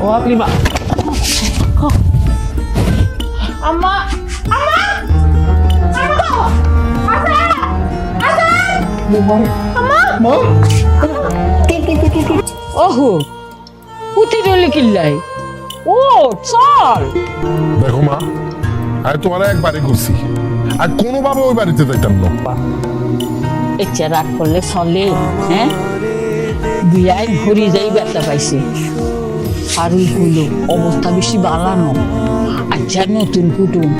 ও আপনি মা আম্মা আম্মা ওহো পুতি রইলে কিল্লাই ও চল দেখো মা আমি তোমার একবারই করছি আর কোনোভাবে ওই বাড়িতে যাইতাম না ইচ্ছা রাগ করলে চলে হ্যাঁ বিয়ায় ভরি যাই ব্যথা পাইছে আর ওই হইলো অবস্থা বেশি বাড়ানো আচ্ছা নতুন কুটুম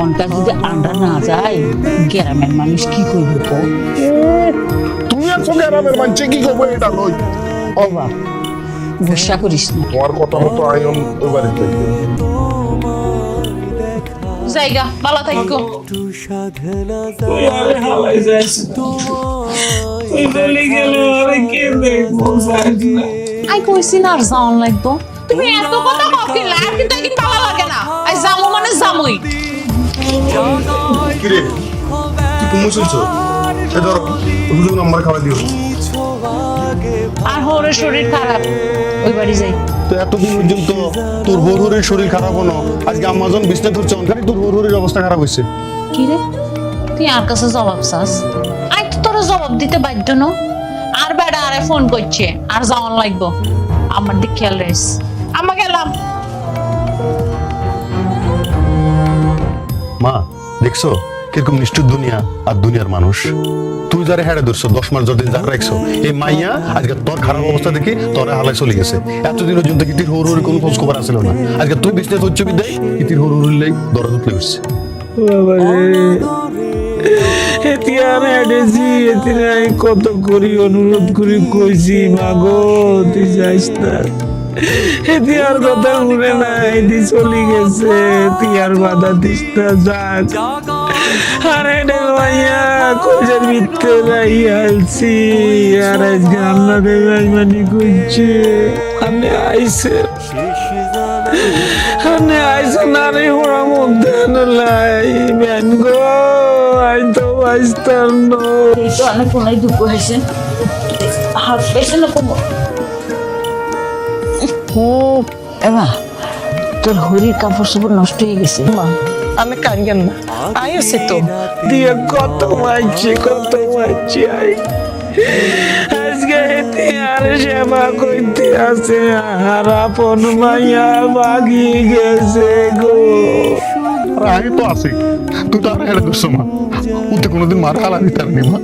অনটা যদি আন্ডা না যায় গ্রামের মানুষ কি করবে তো তুমি আর সঙ্গে আরামের মানছে কি করবো এটা লই অবাক ভরসা করিস না তোমার কথা মতো আইন ওই বাড়িতে জায়গা ভালো থাকো আরে হালাই যাইস তুই বলি গেল আরে কে দেখবো আই কইছি না আর যাওন লাগবো তুমি এত কথা কও আর কিন্তু একদিন ভালো লাগে না আই যামু মানে যামুই কিরে তুই কুমু চলছো এ ধরো দুটো নাম্বার খাওয়া দিও আর হোরে শরীর খারাপ ওই বাড়ি যাই তো এতদিন পর্যন্ত তোর হরহরের শরীর খারাপ হলো আজকে আমাজন বিছনা ধরছে অনখানে তোর হরহরের অবস্থা খারাপ হয়েছে কি রে তুই আর কাছে জবাব চাস আই তো তোর জবাব দিতে বাধ্য ন আর বেড়া আরে ফোন করছে আর যাওন লাগবো আমার দিক খেয়াল রাখিস আমা গেলাম মা দেখছো কিরকম নিষ্ঠুর দুনিয়া আর দুনিয়ার মানুষ তুই যারা হেড়ে ধরছো 10 মাস যতদিন যারা রাখছো এই মাইয়া আজকে তোর খারাপ অবস্থা দেখি তোর হালাই চলে গেছে এতদিন পর্যন্ত কি তোর হরহরি কোনো খোঁজ খবর আসলো না আজকে তুই বিজনেস হচ্ছে বিদায় কি তোর হরহরি লাই দরজা তুলে উঠছে বাবা রে এতিয়ার এডেছি এতিয়াই কত করি অনুরোধ করি কইছি মাগো তুই যাইস না এতিয়ার কথা শুনে না এদি চলি গেছে তুই আর বাধা দিস না যাক আর এডে ভাইয়া কইছে মিথ্যে যাই আলছি আর আজকে আল্লাহ দেবাই মানি কইছে আমি আইছে আমি আইছে না রে ওরা মধ্যে লাই বেন গো আই তো বাইস্তার নো এই তো অনেক কোনায় দুঃখ হয়েছে হাত পেছে না কমো ও এমা তোর হরির কাপড় চোপড় নষ্ট হয়ে গেছে মা আমি কাঙ্গেন না আই আছে তো দিয়ে কত মাইছি আই আজকে হেতে আর সেবা করতে আছে আর আপন মাইয়া বাগি গেছে গো আর আমি তো আছি তুই তো আর হেড়ে ধরছো মা উঠে কোনোদিন মারা হালা দিতে পারবি মা